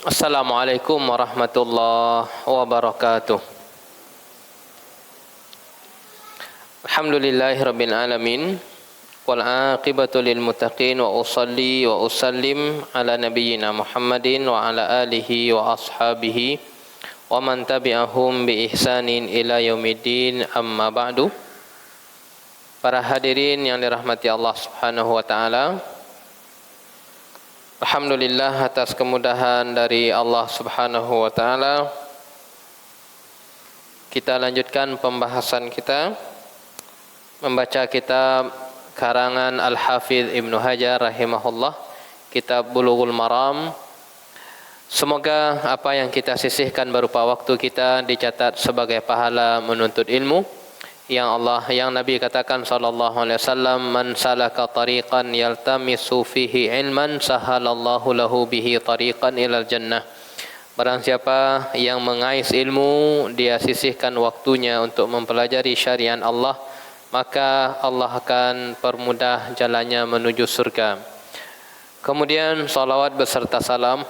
Assalamualaikum warahmatullahi wabarakatuh. Alhamdulillahirabbil alamin wal aqibatu lil muttaqin wa usalli wa usallim ala nabiyyina Muhammadin wa ala alihi wa ashabihi wa man tabi'ahum bi ihsanin ila yaumiddin, amma ba'du. Para hadirin yang dirahmati Allah Subhanahu wa taala, alhamdulillah atas kemudahan dari Allah Subhanahu wa taala, kita lanjutkan pembahasan kita membaca kitab karangan Al-Hafidh Ibnu Hajar rahimahullah, kitab Bulughul Maram. Semoga apa yang kita sisihkan berupa waktu kita dicatat sebagai pahala menuntut ilmu yang Nabi katakan sallallahu alaihi wasallam, man salaka tariqan yaltamisu fihi ilman sahalallahu lahu bihi tariqan ilal jannah. Barang siapa yang mengais ilmu, dia sisihkan waktunya untuk mempelajari syariat Allah, maka Allah akan permudah jalannya menuju surga. Kemudian salawat beserta salam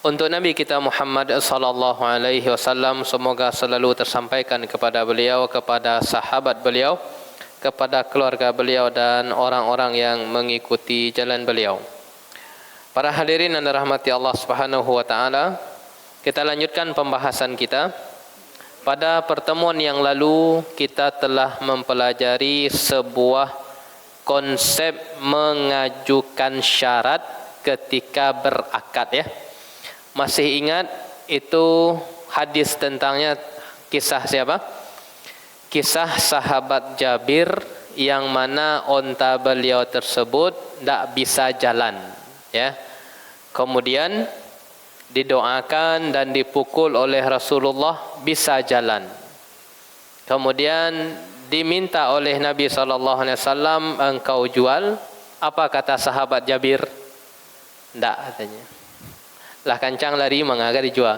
untuk Nabi kita Muhammad sallallahu alaihi wasallam, semoga selalu tersampaikan kepada beliau, kepada sahabat beliau, kepada keluarga beliau dan orang-orang yang mengikuti jalan beliau. Para hadirin yang dirahmati Allah Subhanahu wa taala, kita lanjutkan pembahasan kita. Pada pertemuan yang lalu kita telah mempelajari sebuah konsep mengajukan syarat ketika berakad, ya. Masih ingat itu hadis tentangnya, kisah siapa? Kisah sahabat Jabir yang mana onta beliau tersebut tidak bisa jalan, ya. Kemudian didoakan dan dipukul oleh Rasulullah bisa jalan. Kemudian diminta oleh Nabi SAW, engkau jual. Apa kata sahabat Jabir? Tidak, katanya. Lah kancang lari mengagar dijual.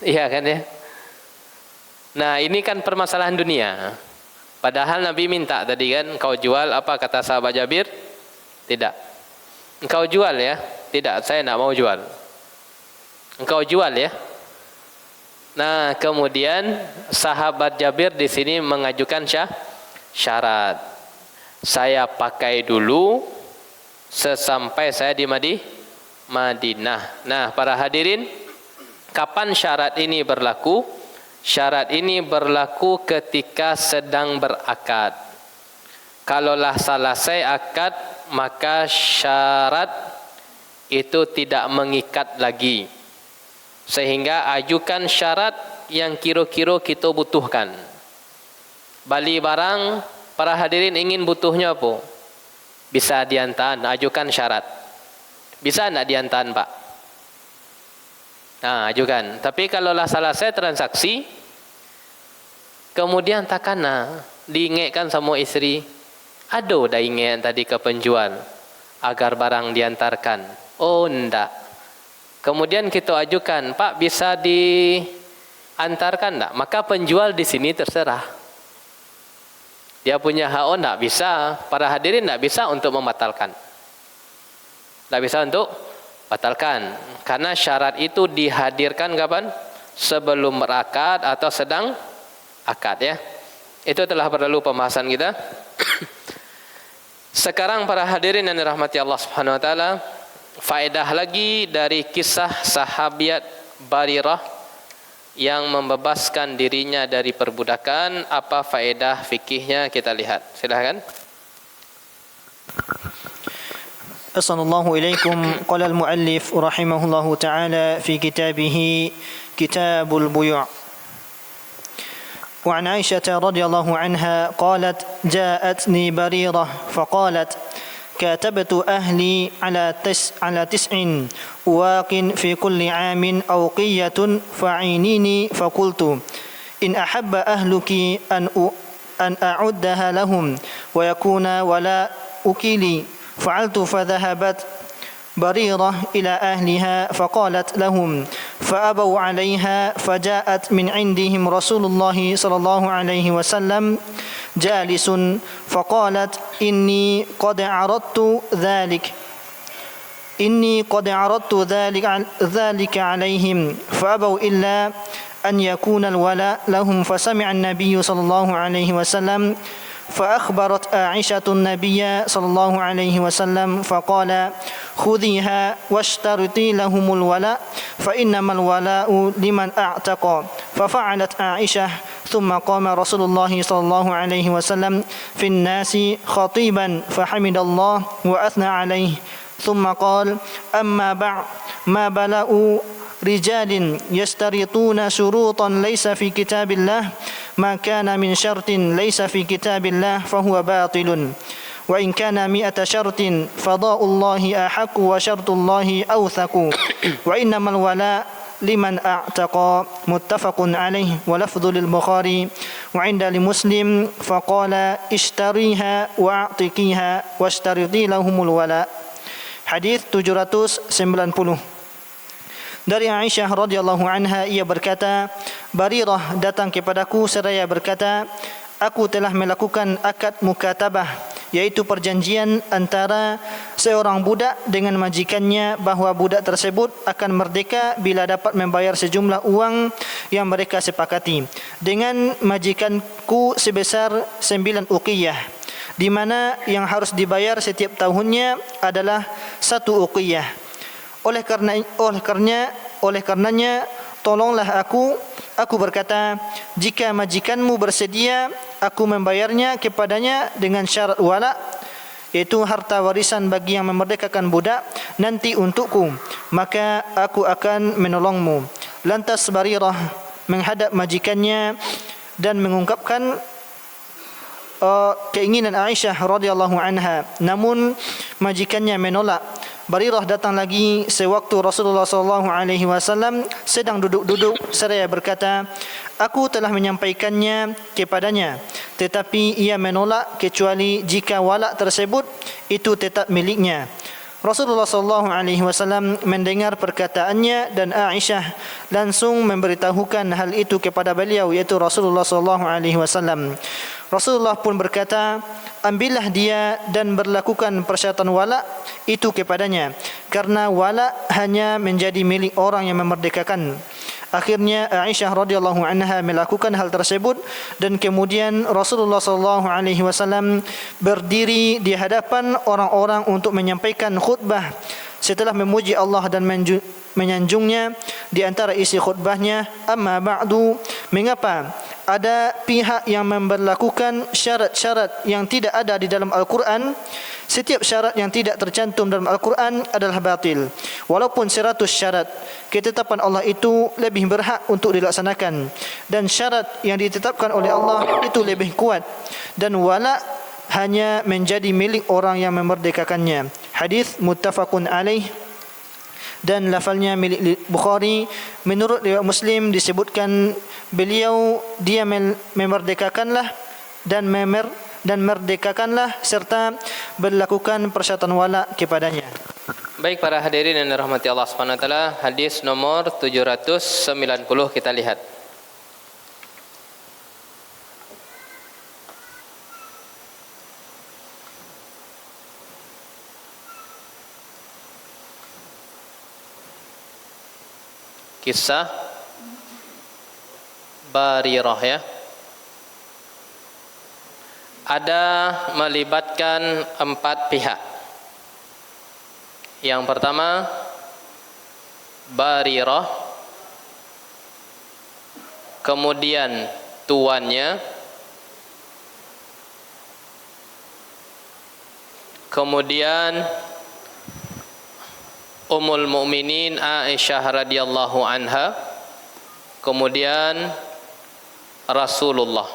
Iya kan, ya. Nah, ini kan permasalahan dunia. Padahal Nabi minta tadi kan, engkau jual. Apa kata sahabat Jabir? Tidak. Engkau jual, ya? Tidak, saya tidak mau jual. Engkau jual, ya. Nah, kemudian sahabat Jabir di sini mengajukan syarat. Saya pakai dulu sesampai saya di Madinah. Nah, para hadirin, kapan syarat ini berlaku? Syarat ini berlaku ketika sedang berakad. Kalaulah selesai akad, maka syarat itu tidak mengikat lagi. Sehingga ajukan syarat yang kira-kira kita butuhkan. Beli barang, para hadirin ingin butuhnya apa? Bisa diantar, ajukan syarat. Bisa tidak diantar, Pak? Nah, ajukan. Tapi kalaulah selesai transaksi, kemudian takana diingatkan sama istri, aduh dah ingat tadi ke penjual agar barang diantarkan. Oh, enggak. Kemudian kita ajukan, Pak bisa diantarkan enggak? Maka penjual di sini terserah. Dia punya hak, enggak bisa. Para hadirin enggak bisa untuk membatalkan. Tidak bisa untuk batalkan, karena syarat itu dihadirkan kapan? Sebelum berakad atau sedang akad, ya. Itu telah berlalu pembahasan kita. Sekarang para hadirin yang dirahmati Allah Subhanahu wa taala, faedah lagi dari kisah sahabiat Barirah yang membebaskan dirinya dari perbudakan. Apa faedah fikihnya, kita lihat. Silakan. أحسن الله إليكم. قال المؤلف رحمه الله تعالى في كتابه كتاب البيوع. وعن عائشة رضي الله عنها قالت جاءتني بريرة فقالت كاتبت أهلي على 9 أواق في كل عام أوقية فعينيني فقلت إن أحب أهلك أن أعدها لهم ويكون ولا أكيلي. فعلت فذهبت بريرة إلى أهلها فقالت لهم فأبوا عليها فجاءت من عندهم رسول الله صلى الله عليه وسلم جالس فقالت إني قد عرضت ذلك إني قد عرضت ذلك عليهم فأبوا إلا أن يكون الولاء لهم فسمع النبي صلى الله عليه وسلم فأخبرت عائشة النبي صلى الله عليه وسلم فقال خذيها واشترطي لهم الولاء فإنما الولاء لمن أعتق ففعلت عائشة ثم قام رسول الله صلى الله عليه وسلم في الناس خطيبا فحمد الله وأثنى عليه ثم قال أما بعد ما بلاء رجال يشترطون شروطا ليس في كتاب الله ما كان من شرط ليس في كتاب الله فهو باطل وإن كان 100 شرط فضاء الله أحق وشرط الله أوثق وإنما الولاء لمن أعتق متفق عليه ولفظ للبخاري وعند لمسلم فقال اشتريها وأعتقيها واشترطي لهم الولاء. Hadis 790. Dari Aisyah radhiyallahu anha, ia berkata, Barirah datang kepadaku seraya berkata, aku telah melakukan akad mukatabah, yaitu perjanjian antara seorang budak dengan majikannya bahawa budak tersebut akan merdeka bila dapat membayar sejumlah uang yang mereka sepakati dengan majikanku sebesar 9 uqiyah, di mana yang harus dibayar setiap tahunnya adalah 1 uqiyah. Oleh karenanya tolonglah aku berkata, jika majikanmu bersedia, aku membayarnya kepadanya dengan syarat wala, yaitu harta warisan bagi yang memerdekakan budak nanti untukku, maka aku akan menolongmu. Lantas Barirah menghadap majikannya dan mengungkapkan keinginan Aisyah radhiyallahu anha, namun majikannya menolak. Barirah datang lagi sewaktu Rasulullah sallallahu alaihi wasallam sedang duduk-duduk seraya berkata, aku telah menyampaikannya kepadanya, tetapi ia menolak kecuali jika walak tersebut itu tetap miliknya. Rasulullah sallallahu alaihi wasallam mendengar perkataannya dan Aisyah langsung memberitahukan hal itu kepada beliau, yaitu Rasulullah sallallahu alaihi wasallam. Rasulullah pun berkata, ambillah dia dan berlakukan persyaratan wala itu kepadanya, karena wala hanya menjadi milik orang yang memerdekakan. Akhirnya Aisyah radhiyallahu anha melakukan hal tersebut dan kemudian Rasulullah sallallahu alaihi wasallam berdiri di hadapan orang-orang untuk menyampaikan khutbah. Setelah memuji Allah dan menyanjungnya, di antara isi khutbahnya, amma ba'du, mengapa ada pihak yang memberlakukan syarat-syarat yang tidak ada di dalam Al-Quran? Setiap syarat yang tidak tercantum dalam Al-Quran adalah batil. Walaupun 100 syarat, ketetapan Allah itu lebih berhak untuk dilaksanakan, dan syarat yang ditetapkan oleh Allah itu lebih kuat, dan wala hanya menjadi milik orang yang memerdekakannya. Hadis muttafaqun alaih dan lafalnya milik Bukhari. Menurut riwayat Muslim disebutkan beliau, dia memerdekakanlah dan merdekakanlah serta berlakukan persyaratan wala kepadanya. Baik para hadirin yang dirahmati Allah Subhanahu wa taala, hadis nomor 790 kita lihat. Kisah Barirah ya. Ada melibatkan 4 pihak. Yang pertama Barirah, kemudian tuannya, kemudian Ummul Mukminin Aisyah radhiyallahu anha, kemudian Rasulullah.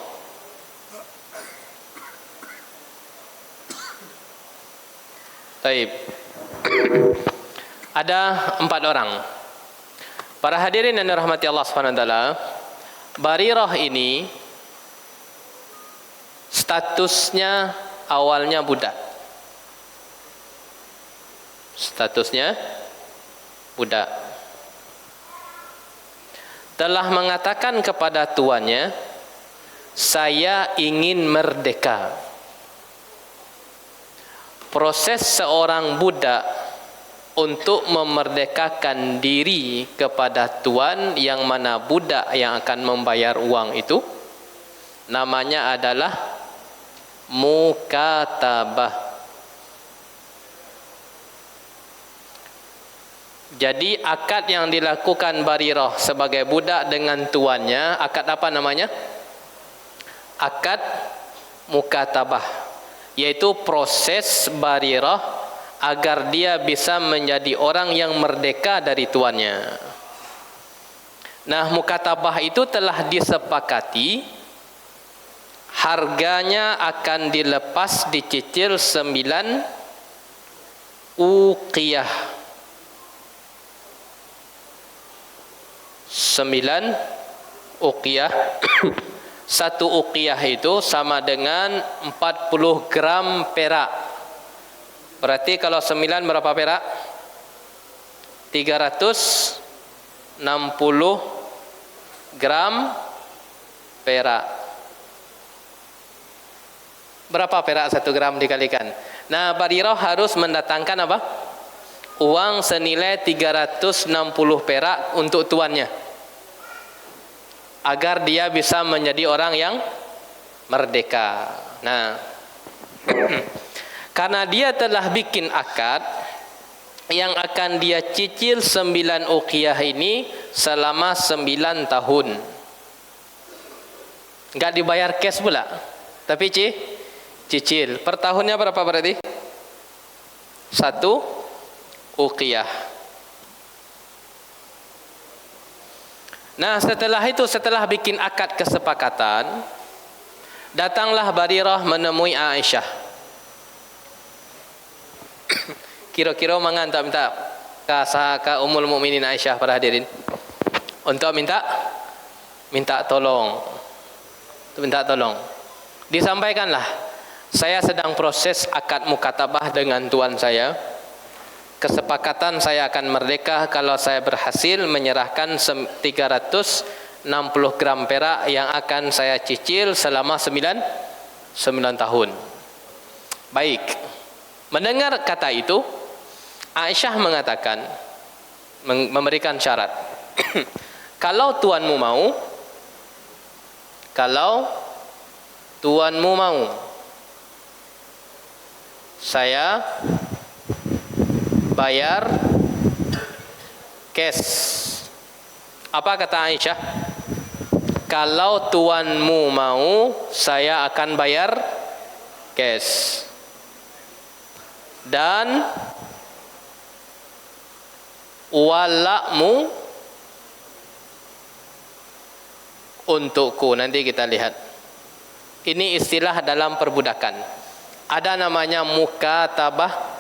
Baik. Ada 4 orang. Para hadirin yang dirahmati Allah Subhanahu wa taala, Barirah ini statusnya awalnya budak. Statusnya budak. Telah mengatakan kepada tuannya, saya ingin merdeka. Proses seorang budak untuk memerdekakan diri kepada tuan, yang mana budak yang akan membayar uang itu namanya adalah mukatabah. Jadi akad yang dilakukan Barirah sebagai budak dengan tuannya, akad apa namanya? Akad mukatabah, yaitu proses Barirah agar dia bisa menjadi orang yang merdeka dari tuannya. Nah, mukatabah itu telah disepakati, harganya akan dilepas dicicil 9 uqiyah. 9 uqiyah. Satu uqiyah itu sama dengan 40 gram perak. Berarti kalau 9 berapa perak? 360 gram perak. Berapa perak 1 gram dikalikan? Nah, Barirah harus mendatangkan apa? Uang senilai 360 perak untuk tuannya, agar dia bisa menjadi orang yang merdeka. Nah, karena dia telah bikin akad yang akan dia cicil 9 uqiyah ini selama 9 tahun. Enggak dibayar cash pula, tapi cicil. Per tahunnya berapa berarti? 1 uqiyah. Nah, setelah itu, setelah bikin akad kesepakatan, datanglah Barirah menemui Aisyah. Kira-kira mangan tak minta ke Ummul Mukminin Aisyah, para hadirin, untuk minta tolong. Disampaikanlah, saya sedang proses akad mukatabah dengan tuan saya. Kesepakatan saya akan merdeka kalau saya berhasil menyerahkan 360 gram perak yang akan saya cicil selama 9 tahun. Baik. Mendengar kata itu, Aisyah mengatakan, memberikan syarat. Kalau tuanmu mau, saya bayar cash. Apa kata Aisyah? Kalau tuanmu mau, saya akan bayar cash. Dan walakmu untukku. Nanti kita lihat. Ini istilah dalam perbudakan. Ada namanya mukatabah,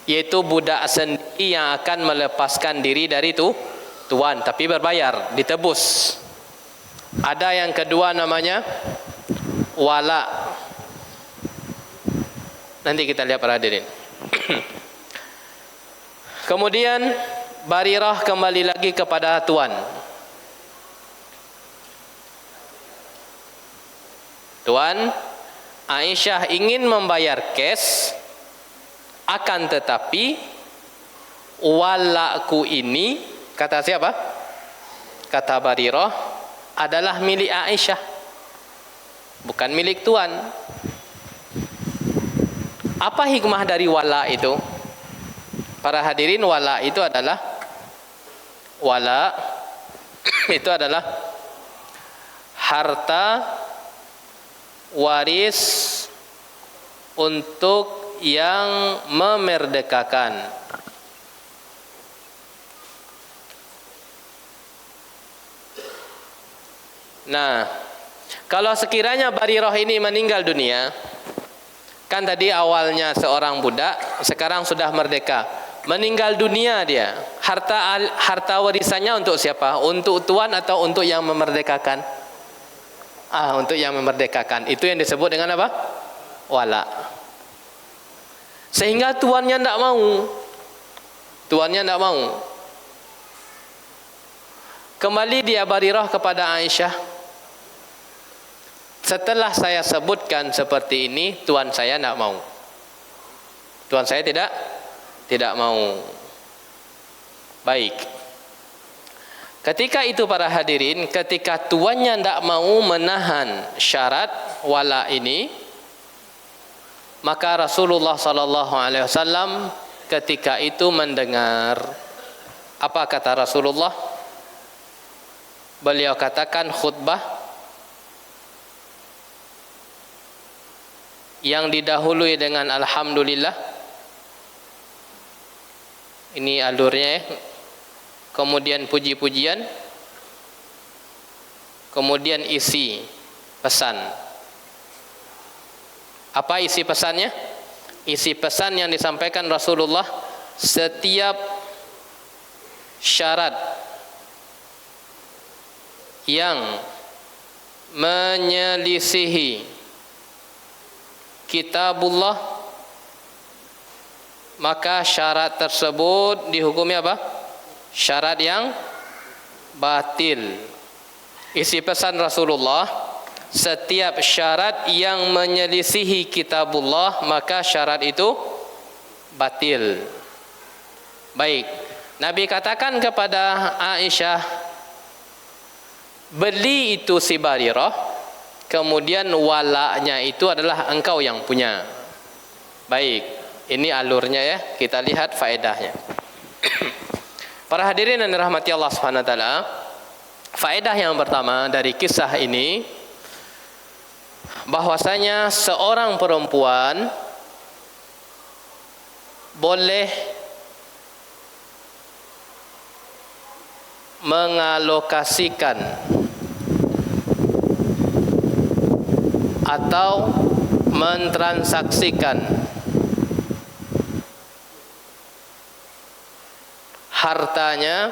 yaitu budak sendiri yang akan melepaskan diri dari tuan, tapi berbayar, ditebus. Ada yang kedua namanya wala. Nanti kita lihat, para hadirin. Kemudian Barirah kembali lagi kepada tuan. Tuan, Aisyah ingin membayar cash, akan tetapi walakku ini, kata siapa? Kata Barirah, adalah milik Aisyah, bukan milik tuan. Apa hikmah dari wala itu? Para hadirin, wala itu adalah harta waris untuk yang memerdekakan. Nah, kalau sekiranya Barirah ini meninggal dunia, kan tadi awalnya seorang budak, sekarang sudah merdeka. Meninggal dunia dia, harta warisannya untuk siapa? Untuk tuan atau untuk yang memerdekakan? Untuk yang memerdekakan. Itu yang disebut dengan apa? Wala. Sehingga tuannya tidak mau. Kembali dia Barirah kepada Aisyah. Setelah saya sebutkan seperti ini, tuan saya tidak mau. Tuan saya tidak tidak mau. Baik. Ketika itu para hadirin, ketika tuannya tidak mau menahan syarat wala ini, maka Rasulullah sallallahu alaihi wasallam ketika itu mendengar. Apa kata Rasulullah? Beliau katakan khutbah yang didahului dengan alhamdulillah. Ini alurnya ya. Kemudian puji-pujian, kemudian isi pesan. Apa isi pesannya? Isi pesan yang disampaikan Rasulullah, setiap syarat yang menyelisihi kitabullah, maka syarat tersebut dihukumi apa? Syarat yang batil. Isi pesan Rasulullah, setiap syarat yang menyelisihi kitabullah, maka syarat itu batil. Baik, Nabi katakan kepada Aisyah, beli itu si Barirah, kemudian walaknya itu adalah engkau yang punya. Baik, ini alurnya ya, kita lihat faedahnya. Para hadirin yang dirahmati Allah Subhanahu wa taala, faedah yang pertama dari kisah ini, bahwasanya seorang perempuan boleh mengalokasikan atau mentransaksikan hartanya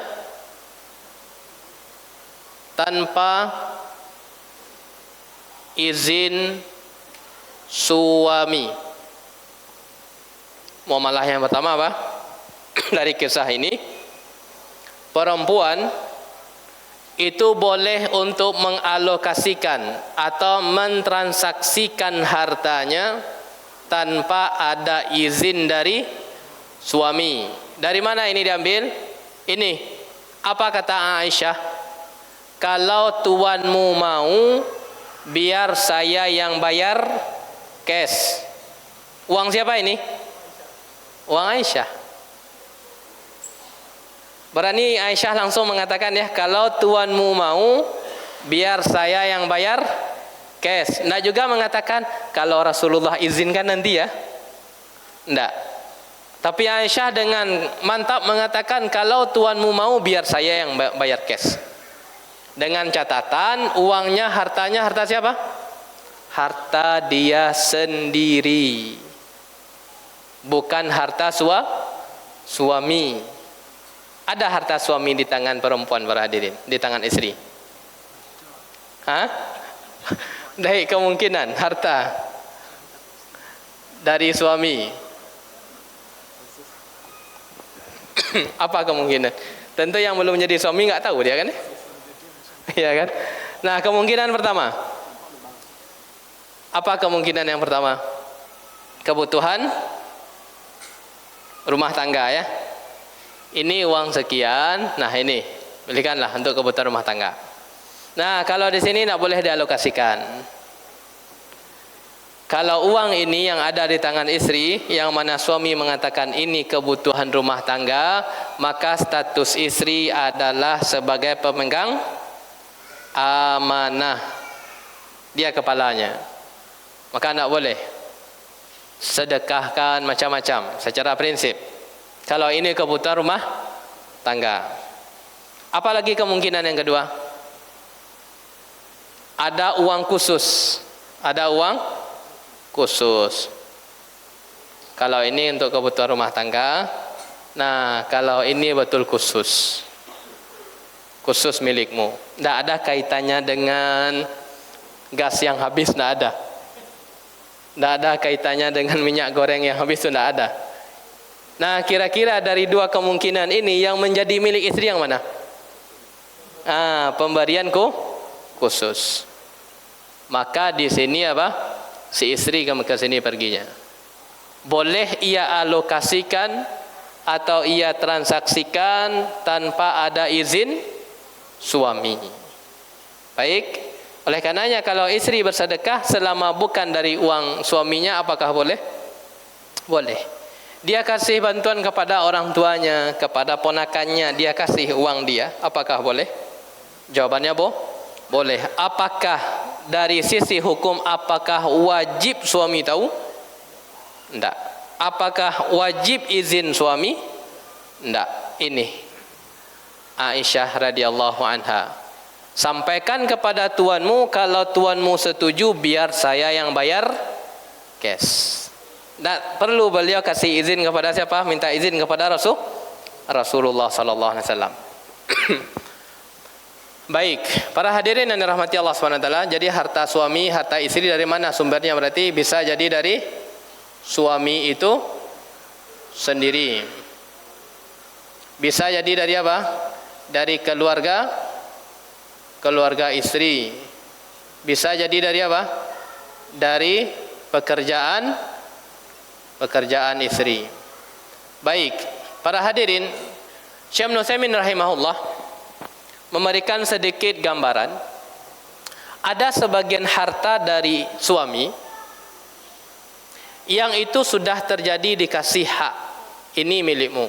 tanpa izin suami. Muamalah yang pertama apa? Dari kisah ini, perempuan itu boleh untuk mengalokasikan atau mentransaksikan hartanya tanpa ada izin dari suami. Dari mana ini diambil? Ini. Apa kata Aisyah? Kalau tuanmu mau, biar saya yang bayar cash. Uang siapa ini? Uang Aisyah. Berani Aisyah langsung mengatakan ya, kalau tuanmu mau, biar saya yang bayar cash. Tidak juga mengatakan kalau Rasulullah izinkan nanti ya. Tidak. Tapi Aisyah dengan mantap mengatakan kalau tuanmu mau biar saya yang bayar cash. Dengan catatan uangnya, hartanya harta siapa? Harta dia sendiri. Bukan harta suami. Ada harta suami di tangan perempuan para hadirin, di tangan istri. Hah? Dari kemungkinan harta dari suami. Apa kemungkinan? Tentu yang belum menjadi suami nggak tahu dia kan? Iya kan? Nah, kemungkinan pertama. Apa kemungkinan yang pertama? Kebutuhan rumah tangga ya. Ini uang sekian, nah ini belikanlah untuk kebutuhan rumah tangga. Nah, kalau di sini tidak boleh dialokasikan. Kalau uang ini yang ada di tangan istri, yang mana suami mengatakan ini kebutuhan rumah tangga, maka status istri adalah sebagai pemegang amanah. Dia kepalanya. Maka tidak boleh sedekahkan macam-macam secara prinsip. Kalau ini kebutuhan rumah tangga. Apalagi kemungkinan yang kedua? Ada uang khusus. Ada uang khusus. Kalau ini untuk kebutuhan rumah tangga. Nah, kalau ini betul khusus. Khusus milikmu. Tidak ada kaitannya dengan gas yang habis, tidak ada. Tidak ada kaitannya dengan minyak goreng yang habis, itu tidak ada. Nah, kira-kira dari dua kemungkinan ini yang menjadi milik istri yang mana? Pemberian khusus. Maka di sini apa? Si istri ke sini perginya. Boleh ia alokasikan atau ia transaksikan tanpa ada izin suami. Baik, oleh karenanya kalau istri bersedekah selama bukan dari uang suaminya, apakah boleh? Boleh. Dia kasih bantuan kepada orang tuanya, kepada ponakannya, dia kasih uang dia, apakah boleh? Jawabannya boleh. Apakah dari sisi hukum apakah wajib suami tahu? Tidak. Apakah wajib izin suami? Tidak. Ini Aisyah radhiyallahu anha. Sampaikan kepada tuanmu, kalau tuanmu setuju biar saya yang bayar cash. Tak perlu beliau kasih izin kepada siapa? Minta izin kepada Rasulullah sallallahu alaihi wasallam. Baik, para hadirin yang dirahmati Allah SWT, jadi harta suami, harta istri dari mana sumbernya? Berarti bisa jadi dari suami itu sendiri. Bisa jadi dari apa? Dari keluarga istri. Bisa jadi dari apa? Dari pekerjaan istri. Baik, para hadirin, Syekh Ibnu Utsaimin rahimahullah memberikan sedikit gambaran. Ada sebagian harta dari suami yang itu sudah terjadi dikasih hak, ini milikmu.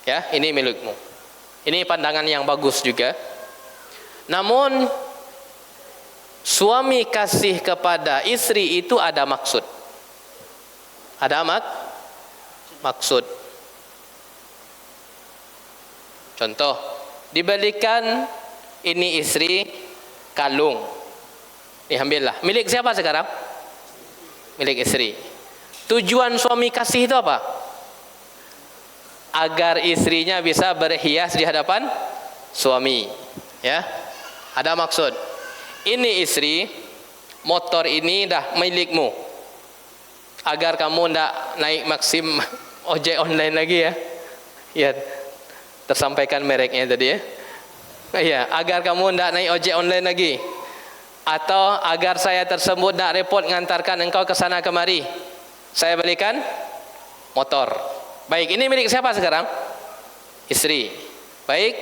Ya, ini milikmu. Ini pandangan yang bagus juga. Namun suami kasih kepada istri itu ada maksud. Ada maksud. Contoh, dibelikan ini istri kalung. Ambillah. Milik siapa sekarang? Milik istri. Tujuan suami kasih itu apa? Agar istrinya bisa berhias di hadapan suami. Ya, ada maksud. Ini istri, motor ini dah milikmu. Agar kamu ndak naik Maxim ojek online lagi ya. Ya, tersampaikan mereknya tadi ya. Ya, agar kamu ndak naik ojek online lagi. Atau agar saya tersebut nak repot ngantarkan engkau ke sana kemari, saya belikan motor. Baik, ini milik siapa sekarang? Istri. Baik.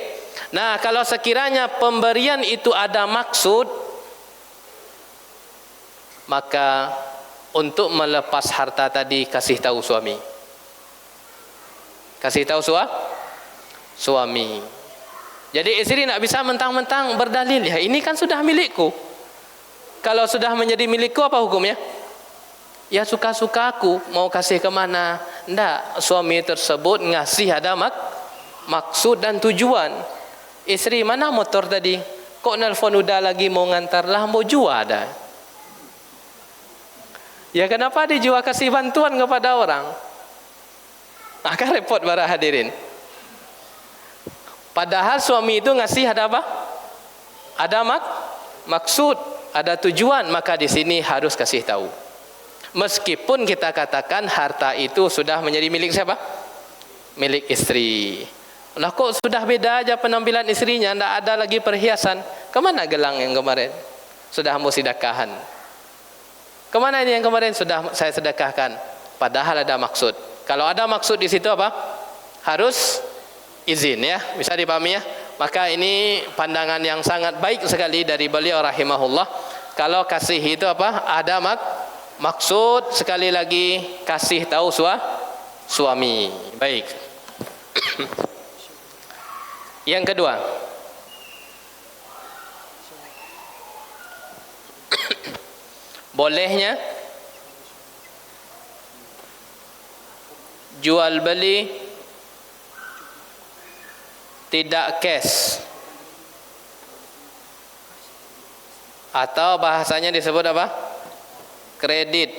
Nah, kalau sekiranya pemberian itu ada maksud, maka untuk melepas harta tadi kasih tahu suami. Kasih tahu suami. Jadi istri nak bisa mentang-mentang berdalil, ya ini kan sudah milikku. Kalau sudah menjadi milikku apa hukumnya? Ya suka-suka aku mau kasih kemana. Tidak, suami tersebut ngasih ada maksud dan tujuan. Istri, mana motor tadi? Kok nelfon udah lagi mau ngantar lah, mau jual ada. Ya kenapa dijual, kasih bantuan kepada orang? Akan repot para hadirin. Padahal suami itu ngasih ada apa? Ada maksud, ada tujuan, maka di sini harus kasih tahu. Meskipun kita katakan harta itu sudah menjadi milik siapa? Milik istri. Lah kok sudah beda aja penampilan istrinya, tidak ada lagi perhiasan. Kemana gelang yang kemarin? Sudah mau sedekahkan. Kemana ini yang kemarin sudah saya sedekahkan? Padahal ada maksud. Kalau ada maksud di situ apa? Harus izin ya, bisa dipahami ya. Maka ini pandangan yang sangat baik sekali dari beliau rahimahullah. Kalau kasih itu apa? Ada maksud, sekali lagi kasih tahu suami. Baik. Yang kedua, bolehnya jual beli tidak cash, atau bahasanya disebut apa? Kredit.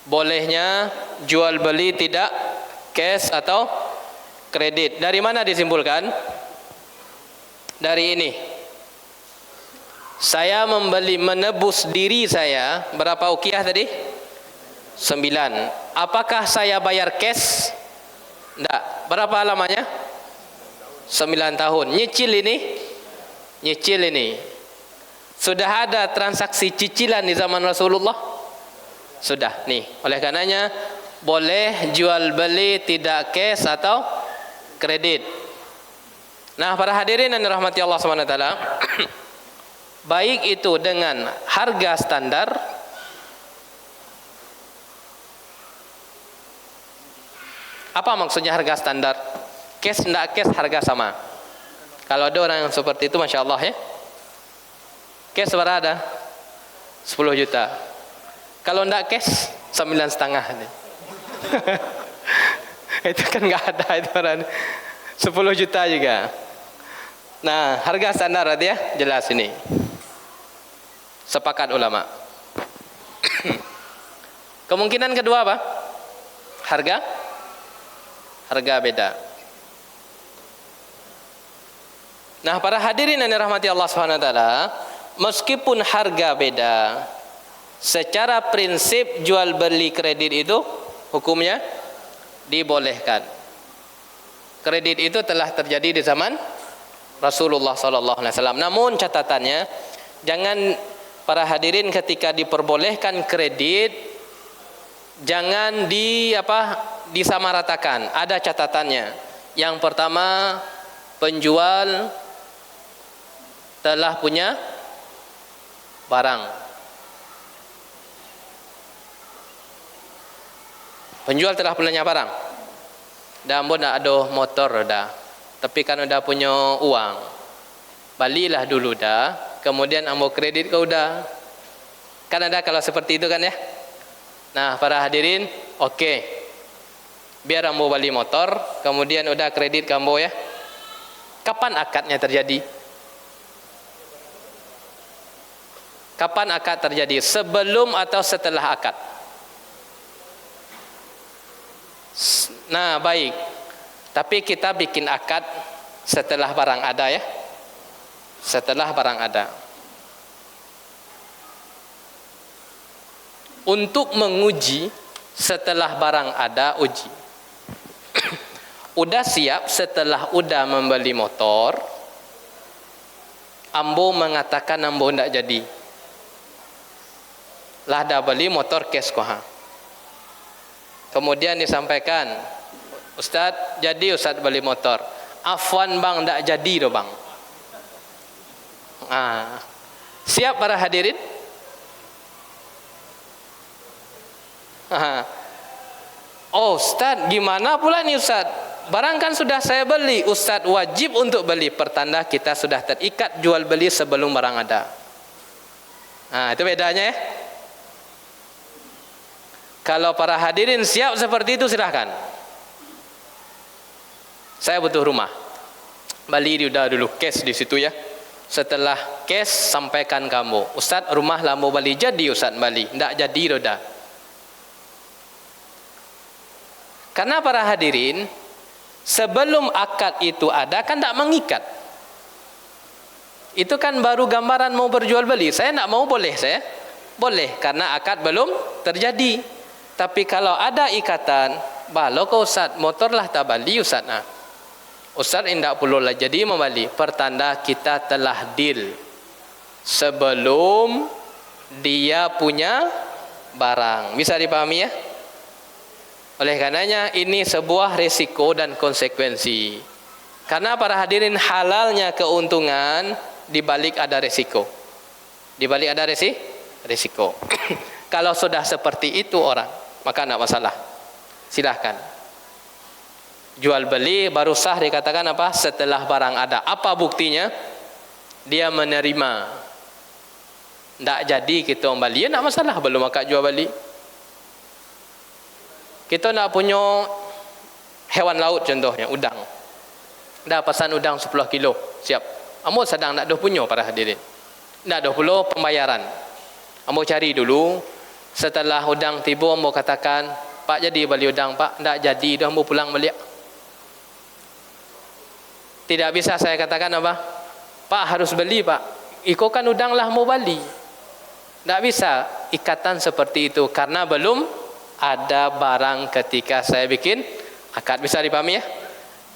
Bolehnya jual beli tidak cash atau kredit. Dari mana disimpulkan? Dari ini. Saya menebus diri saya, berapa ukiah tadi? 9. Apakah saya bayar cash? Tidak. Berapa lamanya? 9 tahun. Nyicil ini? Nyicil ini. Sudah ada transaksi cicilan di zaman Rasulullah? Sudah. Nih, oleh karenanya boleh jual beli tidak cash atau kredit. Nah, para hadirin yang dirahmati Allah SWT, baik itu dengan harga standar apa maksudnya harga standar? Cash tidak cash harga sama. Kalau ada orang yang seperti itu, Masya Allah ya. Cash berapa ada? 10 juta. Kalau tidak cash 9,5 nih. Itu kan nggak ada itu orang 10 juta juga. Nah, harga standar ya jelas ini. Sepakat ulama. Kemungkinan kedua apa? Harga beda. Nah, para hadirin yang dirahmati Allah SWT, meskipun harga beda, secara prinsip jual beli kredit itu hukumnya dibolehkan. Kredit itu telah terjadi di zaman Rasulullah SAW. Namun catatannya, jangan para hadirin ketika diperbolehkan kredit, jangan disamaratakan. Ada catatannya. Yang pertama, penjual telah punya barang. Penjual telah punya barang. Dan ambo nak ada motor dah. Tapi kan udah punya uang. Balilah dulu dah. Kemudian ambo kredit kau dah. Kan ada kalau seperti itu kan ya. Nah, para hadirin, okey. Biar ambo beli motor, kemudian udah kredit kambo ya. Kapan akadnya terjadi? Kapan akad terjadi? Sebelum atau setelah akad? Nah, baik. Tapi kita bikin akad setelah barang ada ya. Setelah barang ada. Untuk menguji setelah barang ada, uji. Udah siap setelah udah membeli motor, ambo mengatakan ambo tidak jadi. Lah dah beli motor cash koha. Kemudian disampaikan, Ustaz, jadi Ustaz beli motor. Afwan bang, tidak jadi doh bang. Siap para hadirin? Oh Ustaz, gimana pula nih Ustaz? Barang kan sudah saya beli, Ustaz wajib untuk beli. Pertanda kita sudah terikat jual beli sebelum barang ada. Itu bedanya ya. Kalau para hadirin siap seperti itu, silahkan. Saya butuh rumah. Bali udah dulu cash di situ ya. Setelah cash sampaikan kamu, Ustaz rumah lah mau beli, jadi Ustaz bali. Tidak jadi udah. Karena para hadirin, sebelum akad itu ada kan tak mengikat. Itu kan baru gambaran mau berjual beli. Saya nak mau boleh saya? Boleh karena akad belum terjadi. Tapi kalau ada ikatan, balo kau Ustaz, motor lah tak bali Ustaz. Ustaz indak perlu lah jadi membeli. Pertanda kita telah deal sebelum dia punya barang. Bisa dipahami ya? Oleh karenanya ini sebuah resiko dan konsekuensi. Karena para hadirin, halalnya keuntungan di balik ada resiko. Di balik ada resiko. Kalau sudah seperti itu orang, maka tidak masalah. Silahkan. Jual beli baru sah dikatakan apa? Setelah barang ada. Apa buktinya? Dia menerima. Tidak jadi kita membeli, ya tidak masalah. Belum akad jual beli. Kita nak punya hewan laut contohnya, udang. Dah pesan udang 10 kilo, siap. Ambo sedang nak dah punya para hadirin. Nak dah pula pembayaran. Ambo cari dulu. Setelah udang tiba, ambo katakan, Pak jadi beli udang, Pak. Tak jadi, dah ambo pulang balik. Tidak bisa saya katakan apa? Pak harus beli, Pak. Iko kan udang lah mau beli. Tak bisa ikatan seperti itu karena belum ada barang ketika saya bikin akad. Bisa dipahami ya?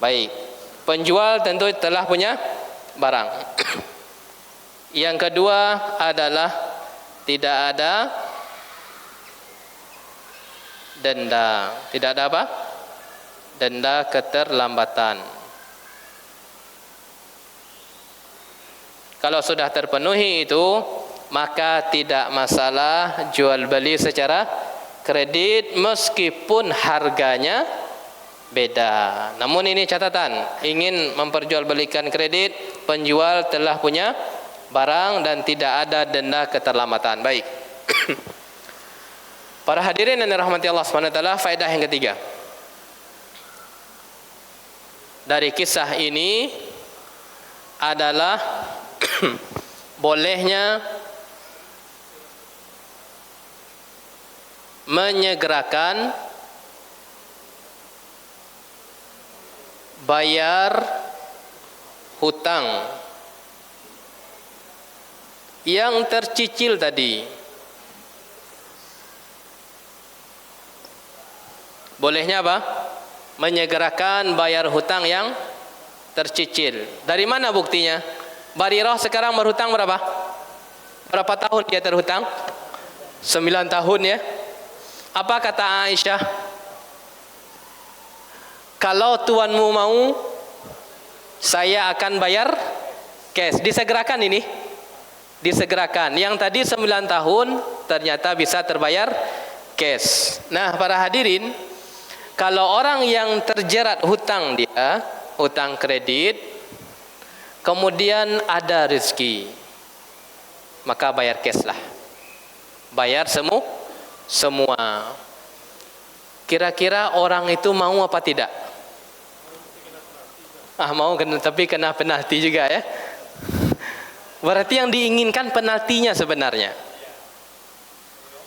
Baik. Penjual tentu telah punya barang. Yang kedua adalah tidak ada denda. Tidak ada apa? Denda keterlambatan. Kalau sudah terpenuhi itu, maka tidak masalah jual beli secara kredit meskipun harganya beda. Namun ini catatan, ingin memperjualbelikan kredit, penjual telah punya barang dan tidak ada denda keterlambatan. Baik. Para hadirin yang dirahmati Allah SWT, faedah yang ketiga dari kisah ini adalah bolehnya menyegerakan bayar hutang yang tercicil tadi. Bolehnya apa? Menyegerakan bayar hutang yang tercicil. Dari mana buktinya? Barirah sekarang berhutang berapa? Berapa tahun dia terhutang? 9 tahun ya. Apa kata Aisyah? Kalau tuanmu mau, saya akan bayar cash. Disegerakan ini. Disegerakan. Yang tadi 9 tahun ternyata bisa terbayar cash. Nah, para hadirin, kalau orang yang terjerat hutang dia, hutang kredit, kemudian ada rezeki, maka bayar cash lah. Bayar semua. Kira-kira orang itu mau apa tidak? Mau, tapi kena penalti juga ya. Berarti yang diinginkan penaltinya sebenarnya,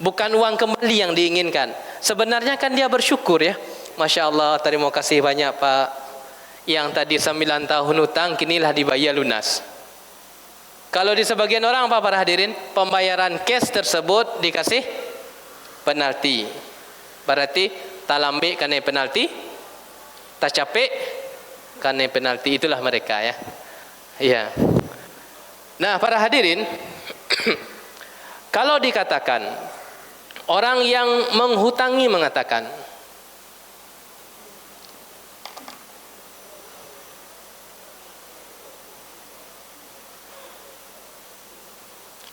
bukan uang kembali yang diinginkan. Sebenarnya kan dia bersyukur ya. Masya Allah, terima kasih banyak Pak. Yang tadi 9 tahun hutang, kinilah dibayar lunas. Kalau di sebagian orang apa para hadirin? Pembayaran cash tersebut dikasih penalti. Berarti tak lambe kena penalti, tak capek kena penalti. Itulah mereka ya. Iya. Nah, para hadirin, kalau dikatakan orang yang menghutangi mengatakan,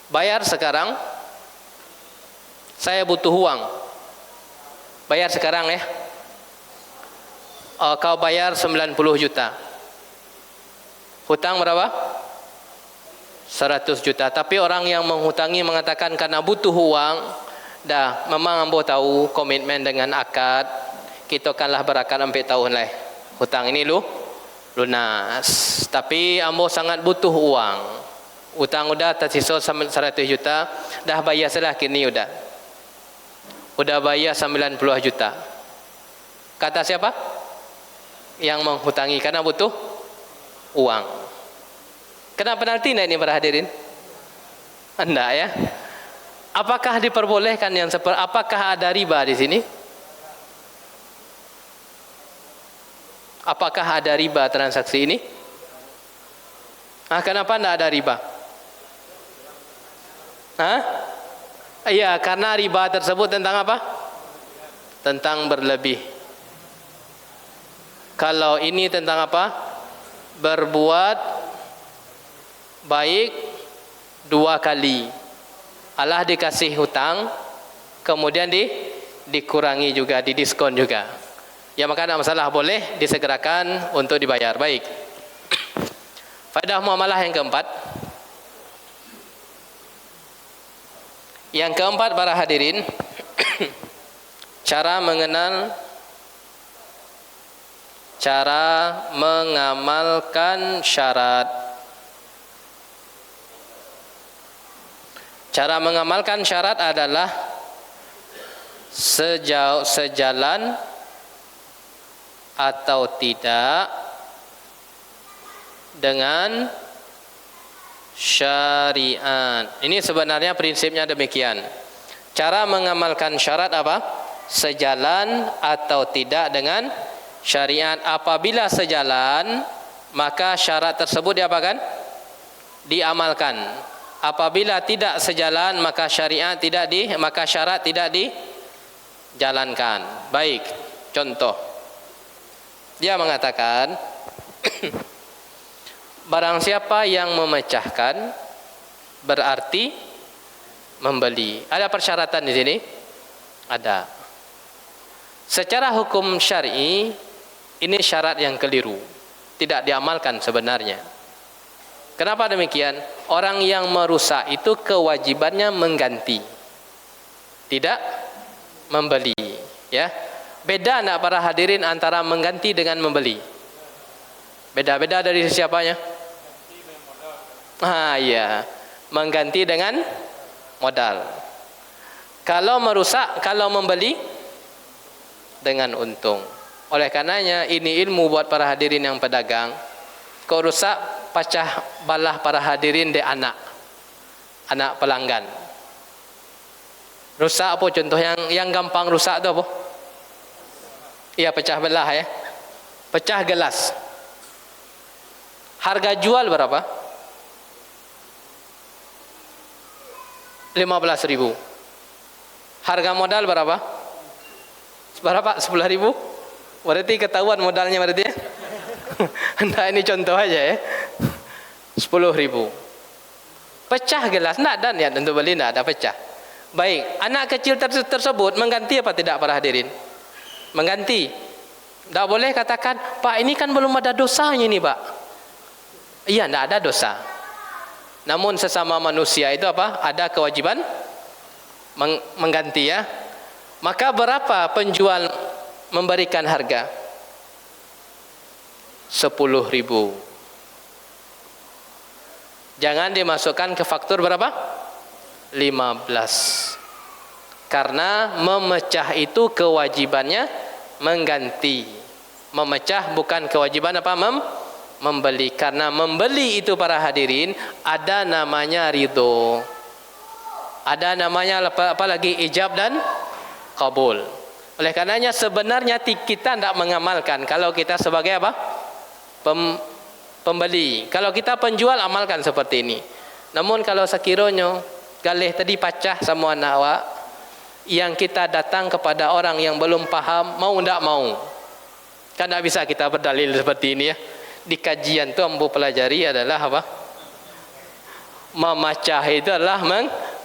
bayar sekarang, saya butuh uang, bayar sekarang ya. Kau bayar 90 juta, hutang berapa? 100 juta. Tapi orang yang menghutangi mengatakan karena butuh uang, dah memang ambo tahu komitmen dengan akad, kita kanlah berakad 4 tahun lah, hutang ini lunas. Tapi ambo sangat butuh uang, hutang udah tersisa 100 juta, dah bayar sudah kini udah bayar 90 juta. Kata siapa? Yang menghutangi karena butuh uang. Kena penalti enggak ini para hadirin? Enggak ya. Apakah diperbolehkan yang seperti, apakah ada riba di sini? Apakah ada riba transaksi ini? Kenapa enggak ada riba? Iya, karena riba tersebut tentang apa? Tentang berlebih. Kalau ini tentang apa? Berbuat baik 2 kali. Allah dikasih hutang, kemudian dikurangi juga, didiskon juga. Ya, maka tidak masalah, boleh disegerakan untuk dibayar. Baik. Faedah muamalah yang keempat. Yang keempat para hadirin, cara mengamalkan syarat. Cara mengamalkan syarat adalah sejalan atau tidak dengan syariat. Ini sebenarnya prinsipnya demikian. Cara mengamalkan syarat apa? Sejalan atau tidak dengan syariat. Apabila sejalan, maka syarat tersebut diapakan? Diamalkan. Apabila tidak sejalan maka maka syarat tidak dijalankan. Baik, contoh. Dia mengatakan barang siapa yang memecahkan berarti membeli. Ada persyaratan di sini? Ada. Secara hukum syar'i ini syarat yang keliru, tidak diamalkan sebenarnya. Kenapa demikian? Orang yang merusak itu kewajibannya mengganti, tidak membeli. Ya, beda enggak para hadirin antara mengganti dengan membeli? Beda-beda dari siapanya? Iya, mengganti dengan modal. Kalau merusak, kalau membeli dengan untung. Oleh karenanya ini ilmu buat para hadirin yang pedagang. Kau rusak, pecah balah para hadirin de anak pelanggan. Rusak apa contoh yang gampang rusak tu apa? Iya, pecah belah ya. Pecah gelas. Harga jual berapa? 15.000. Harga modal berapa? Berapa? 10.000. Berarti ketahuan modalnya berarti ya. Nah, ini contoh aja ya. 10.000. Pecah gelas, nak dan ya untuk beli nak ada pecah. Baik, anak kecil tersebut mengganti apa tidak para hadirin? Mengganti. Tak boleh katakan, Pak ini kan belum ada dosanya nih Pak. Iya, tidak ada dosa. Namun sesama manusia itu apa? Ada kewajiban mengganti ya. Maka berapa penjual memberikan harga? 10.000. Jangan dimasukkan ke faktur berapa? 15. Karena memecah itu kewajibannya mengganti. Memecah bukan kewajiban apa? Membeli. Karena membeli itu para hadirin ada namanya ridho. Ada namanya apa lagi? Ijab dan kabul. Oleh karenanya sebenarnya kita tidak mengamalkan. Kalau kita sebagai apa? Pembeli. Kalau kita penjual amalkan seperti ini. Namun kalau sekiranya galih tadi pecah sama anak awak, yang kita datang kepada orang yang belum paham, mau tidak mau, kan tidak bisa kita berdalil seperti ini ya. Di kajian tu ambo pelajari adalah apa? Memecah itu adalah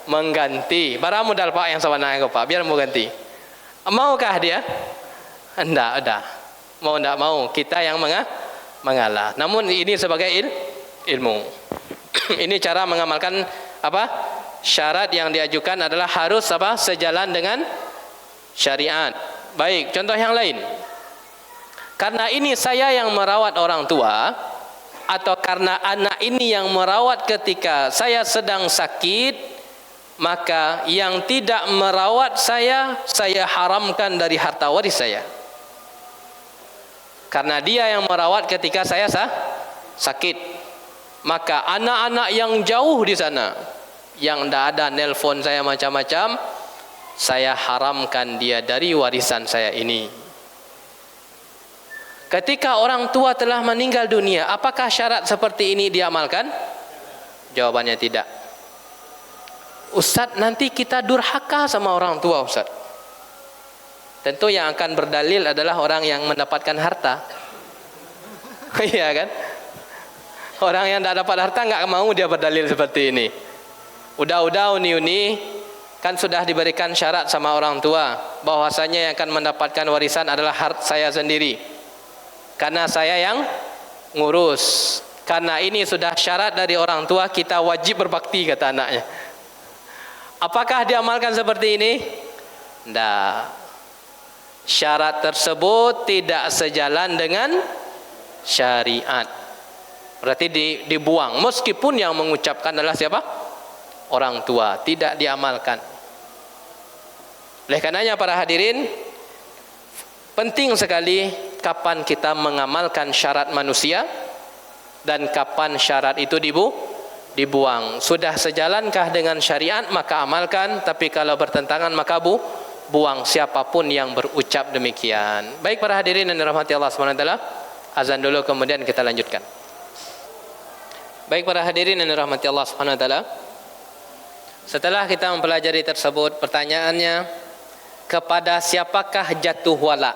mengganti. Barang modal Pak yang sama naik Pak, biar mau ganti. Maukah dia? Tidak, dah. Mau tidak mau, kita yang mengalah. Namun ini sebagai ilmu. Ini cara mengamalkan apa? Syarat yang diajukan adalah harus apa? Sejalan dengan syariat. Baik, contoh yang lain. Karena ini saya yang merawat orang tua, atau karena anak ini yang merawat ketika saya sedang sakit, maka yang tidak merawat saya haramkan dari harta waris saya. Karena dia yang merawat ketika saya sakit, maka anak-anak yang jauh di sana, yang tidak ada nelpon saya macam-macam, saya haramkan dia dari warisan saya ini. Ketika orang tua telah meninggal dunia, apakah syarat seperti ini diamalkan? Jawabannya tidak. Ustaz, nanti kita durhaka sama orang tua Ustaz. Tentu yang akan berdalil adalah orang yang mendapatkan harta. Iya kan? Orang yang tidak dapat harta enggak mau dia berdalil seperti ini. Udah uni kan sudah diberikan syarat sama orang tua bahwasanya yang akan mendapatkan warisan adalah harta saya sendiri. Karena saya yang ngurus. Karena ini sudah syarat dari orang tua, kita wajib berbakti kata anaknya. Apakah diamalkan seperti ini? Tidak. Syarat tersebut tidak sejalan dengan syariat. Berarti dibuang. Meskipun yang mengucapkan adalah siapa? Orang tua. Tidak diamalkan. Oleh karenanya para hadirin, penting sekali kapan kita mengamalkan syarat manusia dan kapan syarat itu dibuang. Sudah sejalankah dengan syariat maka amalkan, tapi kalau bertentangan maka buang siapapun yang berucap demikian. Baik para hadirin yang dirahmati Allah SWT, azan dulu kemudian kita lanjutkan. Baik para hadirin yang dirahmati Allah SWT, Setelah kita mempelajari tersebut, pertanyaannya, kepada siapakah jatuh wala?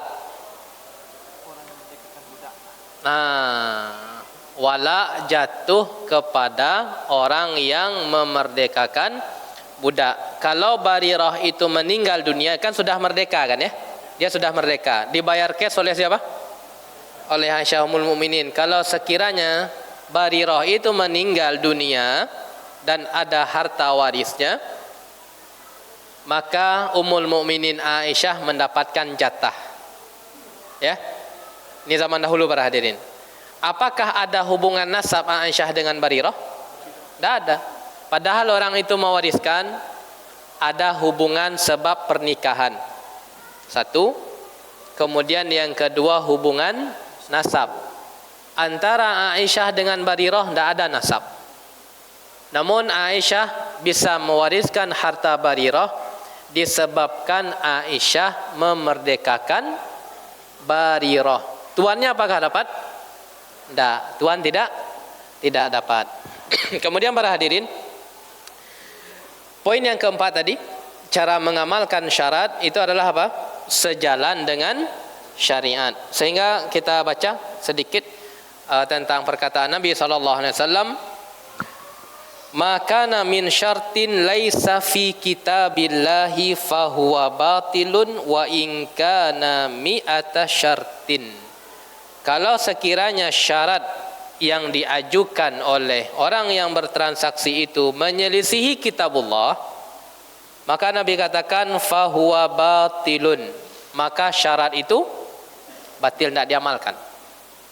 Nah, wala jatuh kepada orang yang memerdekakan budak. Kalau Barirah itu meninggal dunia, kan sudah merdeka kan ya? Dia sudah merdeka. Dibayar cash oleh siapa? Oleh Aisyah Ummul Mukminin. Kalau sekiranya Barirah itu meninggal dunia dan ada harta warisnya, maka Ummul Mukminin Aisyah mendapatkan jatah. Ya. Ini zaman dahulu para hadirin. Apakah ada hubungan nasab Aisyah dengan Barirah? Tidak ada. Padahal orang itu mewariskan, ada hubungan sebab pernikahan. Satu. Kemudian yang kedua hubungan nasab. Antara Aisyah dengan Barirah tidak ada nasab. Namun Aisyah bisa mewariskan harta Barirah disebabkan Aisyah memerdekakan Barirah. Tuannya apakah dapat? Tidak. Tuan tidak dapat. Kemudian para hadirin, poin yang keempat tadi, cara mengamalkan syarat itu adalah apa? Sejalan dengan syariat. Sehingga kita baca sedikit tentang perkataan Nabi SAW. Maka min syartin laisa fi kitabillahi fahuwa batilun wa in kana mi'ata syartin. Kalau sekiranya syarat yang diajukan oleh orang yang bertransaksi itu menyelisihi kitabullah, maka Nabi katakan fahuwa batilun, maka syarat itu batil, tidak diamalkan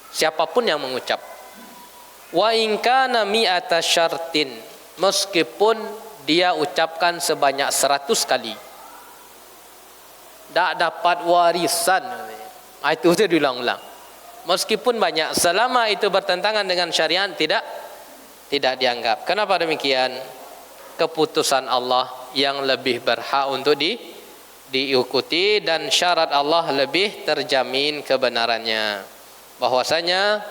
siapapun yang mengucap. Wa in kana mi'ata syartin, meskipun dia ucapkan sebanyak 100 kali, tak dapat warisan. Itu dia diulang-ulang. Meskipun banyak, selama itu bertentangan dengan syariat, tidak dianggap. Kenapa demikian? Keputusan Allah yang lebih berhak untuk diikuti, dan syarat Allah lebih terjamin kebenarannya. Bahwasanya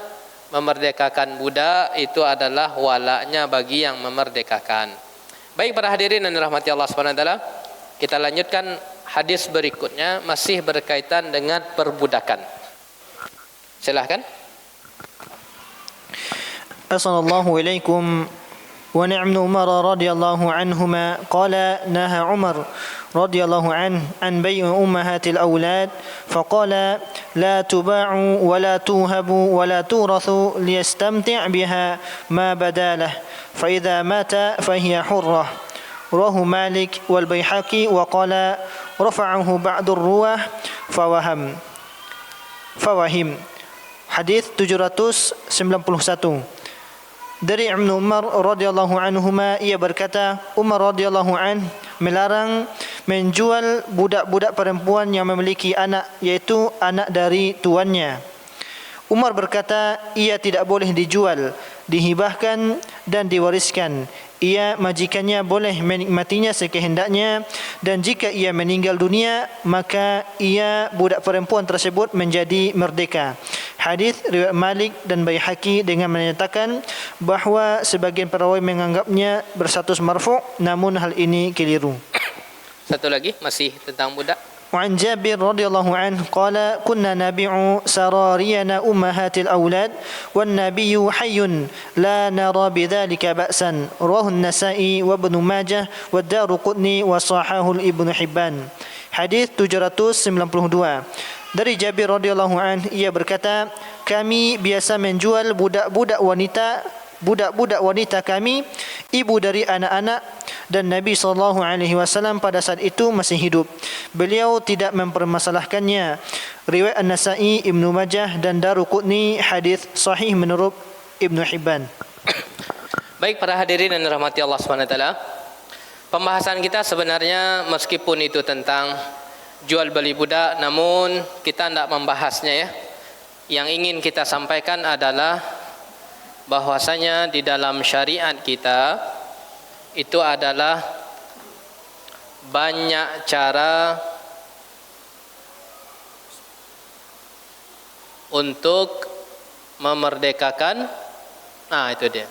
memerdekakan budak itu adalah walaknya bagi yang memerdekakan. Baik para hadirin yang dirahmati Allah SWT, kita lanjutkan hadis berikutnya, masih berkaitan dengan perbudakan. Silahkan. Assalamualaikum ilaikum. ونعم عمر رضي الله عنهما قال نهى عمر رضي الله عنه عن بيع أمهات الأولاد فقال لا تباع ولا توهب ولا تورث ليستمتع بها ما بدا له فإذا مات فهي حرة. رواه مالك والبيحقي وقال رفعه بعض الرواه فوهم. Hadis 791. Dari Ibnu Umar radhiyallahu anhuma, ia berkata, Umar radhiyallahu an melarang menjual budak-budak perempuan yang memiliki anak, yaitu anak dari tuannya. Umar berkata, ia tidak boleh dijual, dihibahkan dan diwariskan. Ia majikannya boleh menikmatinya sekehendaknya, dan jika ia meninggal dunia, maka ia budak perempuan tersebut menjadi merdeka. Hadis riwayat Malik dan Baihaqi dengan menyatakan bahawa sebagian perawi menganggapnya berstatus marfu', namun hal ini keliru. Satu lagi masih tentang budak. وعن جابر رضي الله عنه قال كنا نبيع سرارينا أمهات الأولاد والنبي حي لا نرى بذلك بأسا. رواه النسائي وابن ماجه والدارقطني وصححه ابن حبان. Hadis 792. Dari Jabir radhiyallahu anhu, ia berkata, kami biasa menjual budak-budak wanita kami, ibu dari anak-anak, dan Nabi SAW pada saat itu masih hidup. Beliau tidak mempermasalahkannya. Riwayat An-Nasa'i, Ibnu Majah dan Daruqutni, hadis sahih menurut Ibnu Hibban. Baik para hadirin yang dirahmati Allah SWT, pembahasan kita sebenarnya meskipun itu tentang jual beli budak, namun kita tidak membahasnya ya. Yang ingin kita sampaikan adalah bahwasanya di dalam syariat kita itu adalah banyak cara untuk memerdekakan. Itu dia.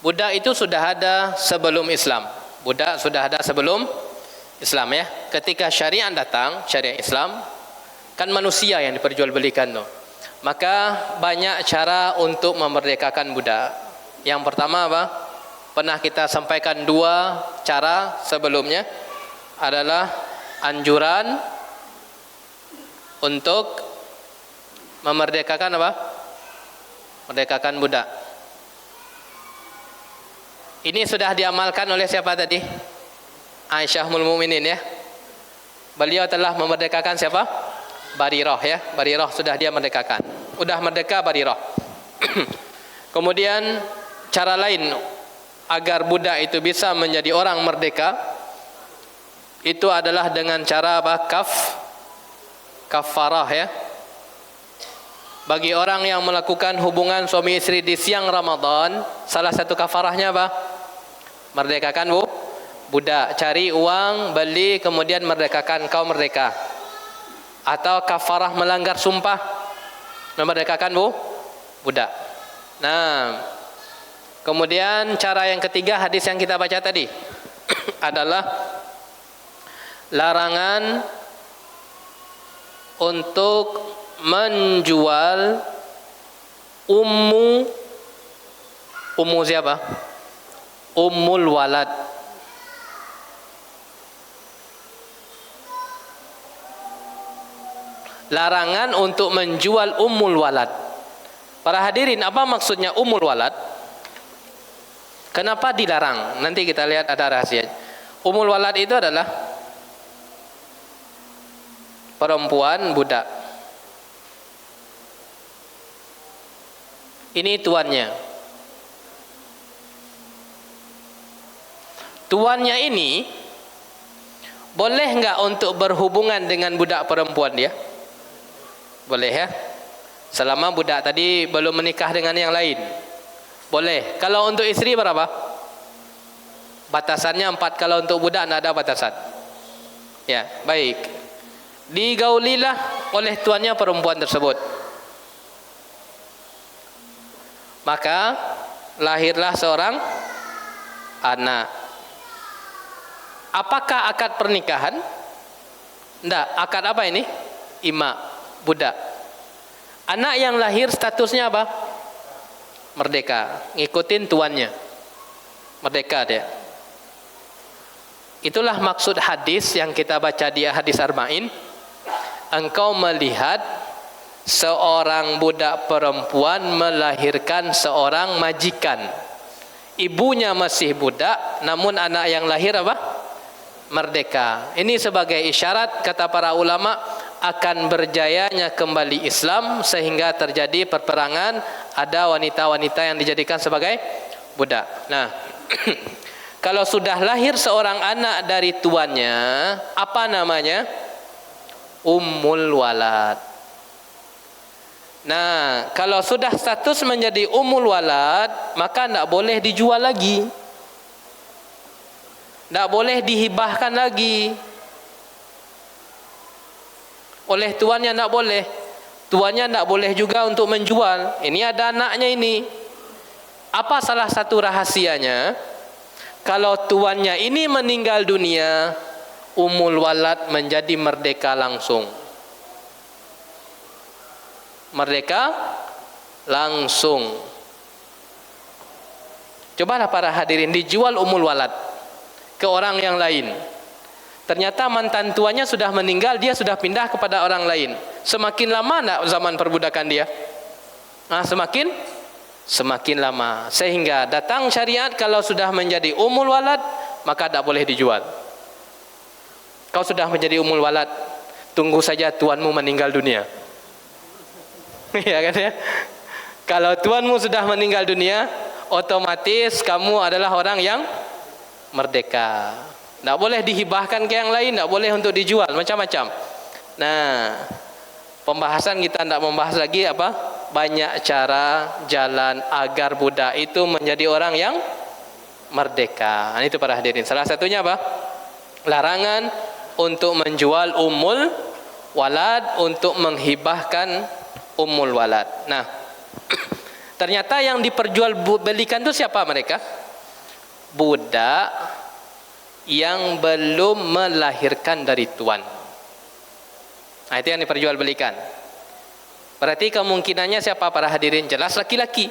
Budak itu sudah ada sebelum Islam. Budak sudah ada sebelum Islam ya. Ketika syariat datang, syariat Islam, kan manusia yang diperjualbelikan tuh. Maka banyak cara untuk memerdekakan budak. Yang pertama apa? Pernah kita sampaikan dua cara sebelumnya, adalah anjuran untuk memerdekakan apa? Merdekakan budak. Ini sudah diamalkan oleh siapa tadi? Aisyah Ummul Mukminin ya. Beliau telah memerdekakan siapa? Barirah ya. Barirah sudah dia merdekakan. Sudah merdeka Barirah. Kemudian cara lain agar budak itu bisa menjadi orang merdeka, itu adalah dengan cara apa? Kafarah ya. Bagi orang yang melakukan hubungan suami istri di siang Ramadan, salah satu kafarahnya apa? Merdekakan budak. Cari uang, beli, kemudian merdekakan, kau merdeka. Atau kafarah melanggar sumpah, memerdekakan budak. Nah, kemudian cara yang ketiga, hadis yang kita baca tadi adalah larangan untuk menjual ummu siapa? Ummul walad. Larangan untuk menjual ummul walad. Para hadirin, apa maksudnya ummul walad? Kenapa dilarang? Nanti kita lihat ada rahasia. Ummul walad itu adalah perempuan budak. Ini tuannya. Tuannya ini boleh enggak untuk berhubungan dengan budak perempuan dia? Boleh ya. Selama budak tadi belum menikah dengan yang lain. Boleh. Kalau untuk istri berapa? Batasannya 4. Kalau untuk budak tidak ada batasan. Ya, baik. Digaulilah oleh tuannya perempuan tersebut. Maka lahirlah seorang anak. Apakah akad pernikahan? Tidak. Akad apa ini? Ima, budak. Anak yang lahir statusnya apa? Merdeka. Ngikutin tuannya. Merdeka dia. Itulah maksud hadis yang kita baca di hadis Arba'in. Engkau melihat seorang budak perempuan melahirkan seorang majikan. Ibunya masih budak, namun anak yang lahir apa? Merdeka. Ini sebagai isyarat, kata para ulama, akan berjayanya kembali Islam sehingga terjadi perperangan, ada wanita-wanita yang dijadikan sebagai budak. Nah, kalau sudah lahir seorang anak dari tuannya, apa namanya? Ummul walad. Nah, kalau sudah status menjadi ummul walad, maka tidak boleh dijual lagi, tidak boleh dihibahkan lagi oleh tuannya, tidak boleh. Tuannya tidak boleh juga untuk menjual. Ini ada anaknya ini. Apa salah satu rahasianya? Kalau tuannya ini meninggal dunia, ummul walad menjadi merdeka langsung. Merdeka langsung. Cobalah para hadirin, dijual ummul walad ke orang yang lain. Ternyata mantan tuanya sudah meninggal, dia sudah pindah kepada orang lain. Semakin lama enggak zaman perbudakan dia? Semakin lama. Sehingga datang syariat, kalau sudah menjadi ummul walad, maka tidak boleh dijual. Kau sudah menjadi ummul walad, tunggu saja tuanmu meninggal dunia. Ya kan ya? Kalau tuanmu sudah meninggal dunia, otomatis kamu adalah orang yang merdeka. Tidak boleh dihibahkan ke yang lain, tidak boleh untuk dijual, macam-macam. Nah, pembahasan kita tidak membahas lagi apa? Banyak cara jalan agar budak itu menjadi orang yang merdeka. Nah, itu para hadirin. Salah satunya apa? Larangan untuk menjual ummul walad, untuk menghibahkan ummul walad. Nah, Ternyata yang diperjualbelikan itu siapa mereka? Budak yang belum melahirkan dari tuan. Nah, itu yang diperjualbelikan. Berarti kemungkinannya siapa para hadirin? Jelas laki-laki.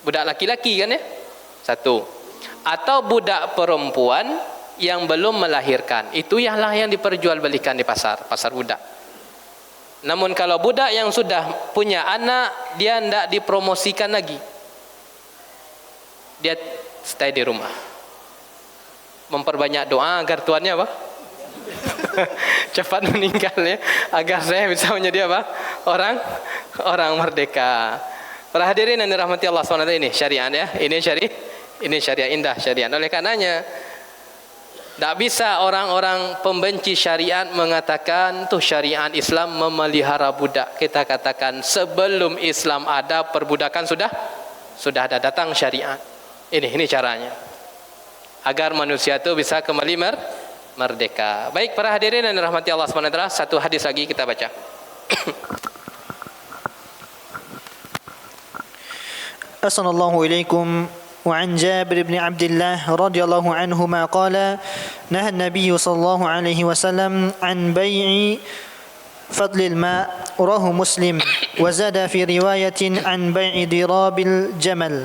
Budak laki-laki kan ya? Satu. Atau budak perempuan yang belum melahirkan. Itu ialah yang diperjualbelikan di pasar budak. Namun kalau budak yang sudah punya anak, dia tidak dipromosikan lagi. Dia stay di rumah. Memperbanyak doa agar tuannya apa? Cepat meninggal ya, agar saya bisa menjadi apa? Orang merdeka. Para hadirin yang dirahmati Allah SWT, ini syariat ya. Ini syariat indah, syariat. Oleh karenanya tak bisa orang-orang pembenci syariat mengatakan tuh syariat Islam memelihara budak. Kita katakan sebelum Islam ada, perbudakan sudah ada, datang syariat. Ini caranya. Agar manusia itu bisa kembali merdeka. Baik para hadirin yang dirahmati Allah SWT, satu hadis lagi kita baca. Assalamualaikum ilaikum. وعن جابر بن عبد الله رضي الله عنهما قال نهى النبي صلى الله عليه وسلم عن بيع فضل الماء رواه مسلم وزاد في رواية عن بيع ضراب الجمل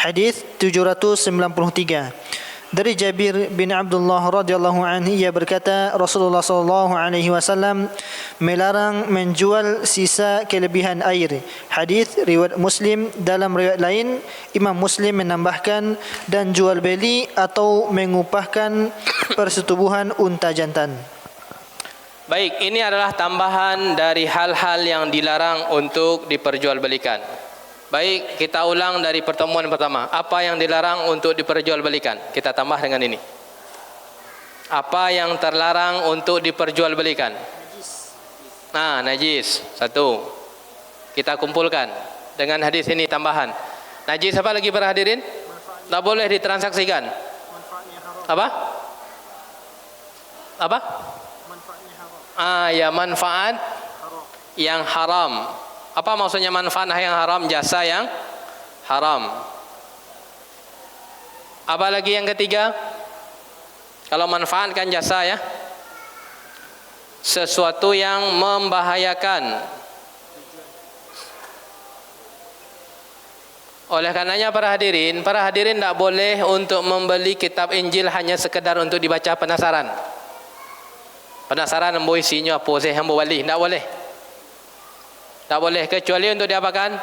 حديث 793. Dari Jabir bin Abdullah radhiyallahu anhu, ia berkata Rasulullah sallallahu alaihi wasallam melarang menjual sisa kelebihan air. Hadis riwayat Muslim. Dalam riwayat lain Imam Muslim menambahkan dan jual beli atau mengupahkan persetubuhan unta jantan. Baik, ini adalah tambahan dari hal-hal yang dilarang untuk diperjualbelikan. Baik, kita ulang dari pertemuan pertama. Apa yang dilarang untuk diperjualbelikan? Kita tambah dengan ini. Apa yang terlarang untuk diperjualbelikan? Najis. Satu. Kita kumpulkan dengan hadis ini tambahan. Najis apa lagi para hadirin? Tak boleh ditransaksikan. Apa? Ya, manfaat yang haram. Apa maksudnya manfaat yang haram? Jasa yang haram. Apa lagi yang ketiga? Kalau manfaat kan jasa ya. Sesuatu yang membahayakan. Oleh karenanya para hadirin tidak boleh untuk membeli kitab Injil hanya sekedar untuk dibaca penasaran. Penasaran ambo isinya apa saya ambo balik, tidak boleh. Tak boleh, kecuali untuk diapakan?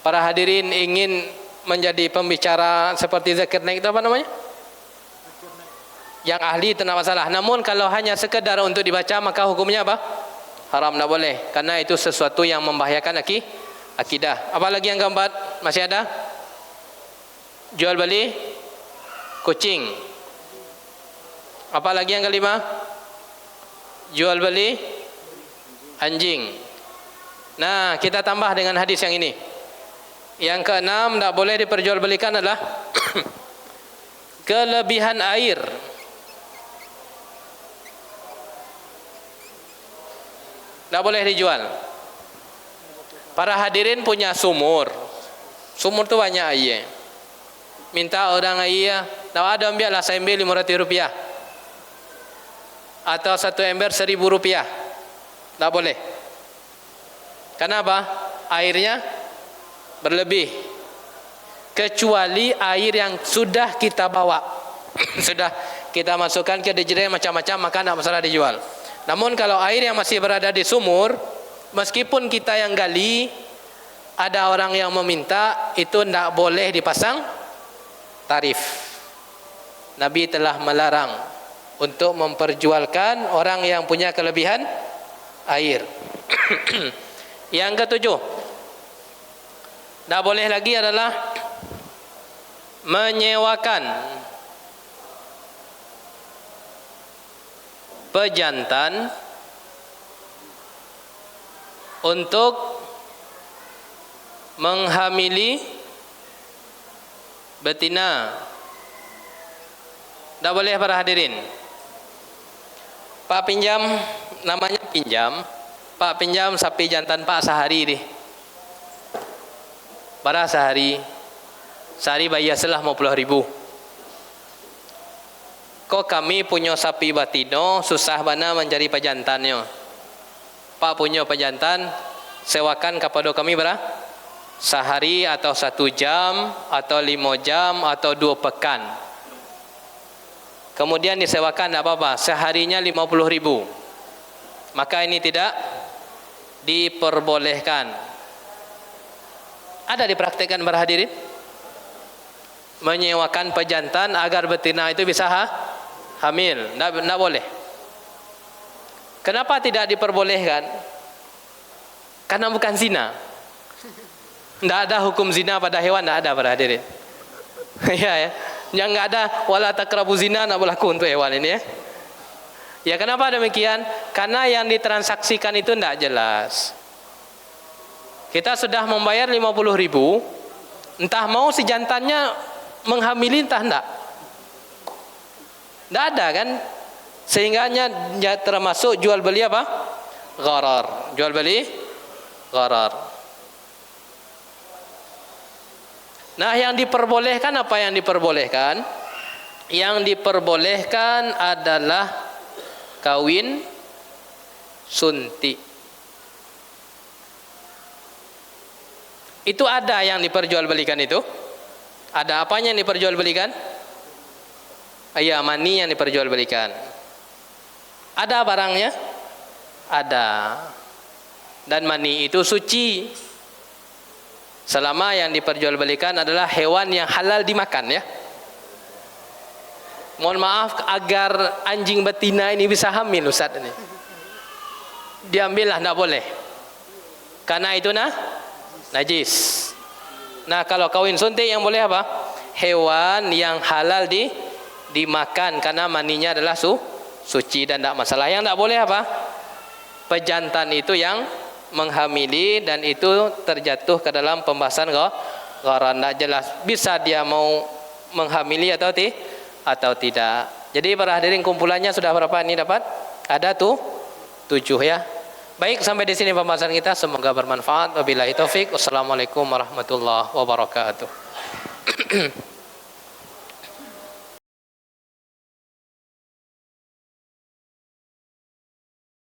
Para hadirin ingin menjadi pembicara seperti Zakir Naik itu apa namanya? Yang ahli itu tidak masalah. Namun kalau hanya sekedar untuk dibaca maka hukumnya apa? Haram, tidak boleh. Karena itu sesuatu yang membahayakan akidah. Apalagi yang keempat? Masih ada? Jual beli kucing. Apalagi yang kelima? Jual beli anjing. Nah, kita tambah dengan hadis yang ini. Yang keenam, tak boleh diperjualbelikan adalah kelebihan air. Tak boleh dijual. Para hadirin punya sumur. Sumur tu banyak air. Minta orang air, tak ada ambil lah, saya ambil RM500. Atau satu ember RM1.000. Tak boleh. Kenapa? Airnya berlebih. Kecuali air yang sudah kita bawa, sudah kita masukkan ke dejeran macam-macam, maka tidak masalah dijual. Namun kalau air yang masih berada di sumur, meskipun kita yang gali, ada orang yang meminta, itu tidak boleh dipasang tarif. Nabi telah melarang untuk memperjualkan orang yang punya kelebihan air. Yang ketujuh, tak boleh lagi adalah menyewakan pejantan untuk menghamili betina. Tak boleh para hadirin. Pak pinjam, namanya pinjam. Pak pinjam sapi jantan Pak sehari ni. Bara sehari bayar selah 50.000. Kok kami punya sapi batino, susah bana mencari pejantannya. Pak punya pejantan, sewakan kepada kami berapa? Sehari atau 1 jam atau 5 jam atau 2 pekan. Kemudian disewakan tidak apa-apa, seharinya 50.000. Maka ini tidak diperbolehkan. Ada dipraktikkan para hadirin? Menyewakan pejantan agar betina itu bisa hamil. Tidak boleh. Kenapa tidak diperbolehkan? Karena bukan zina. Tidak ada hukum zina pada hewan, tidak ada para hadirin. Ya. Yang nggak ada wala taqrabu zina, tidak berlaku untuk hewan ini ya. Ya kenapa demikian? Karena yang ditransaksikan itu tidak jelas. Kita sudah membayar 50.000, entah mau si jantannya menghamili entah enggak. Tidak ada kan? Sehingganya termasuk jual beli apa? Gharar. Jual beli gharar. Nah, yang diperbolehkan apa yang diperbolehkan? Yang diperbolehkan adalah kawin suntik. Itu ada yang diperjualbelikan itu? Ada apanya yang diperjualbelikan? Iya, mani yang diperjualbelikan. Ada barangnya? Ada. Dan mani itu suci. Selama yang diperjualbelikan adalah hewan yang halal dimakan ya. Mohon maaf, agar anjing betina ini bisa hamil Ustaz ini, diambillah, tidak boleh. Karena itu najis. Nah, kalau kawin suntik yang boleh apa? Hewan yang halal dimakan karena maninya adalah suci dan tidak masalah. Yang tidak boleh apa? Pejantan itu yang menghamili dan itu terjatuh ke dalam pembahasan gharar, tidak jelas bisa dia mau menghamili atau tidak. Jadi para hadirin, kumpulannya sudah berapa ini dapat? Ada 7 ya. Baik, sampai di sini pembahasan kita, semoga bermanfaat. Wabillahi taufik. Wassalamualaikum warahmatullahi wabarakatuh.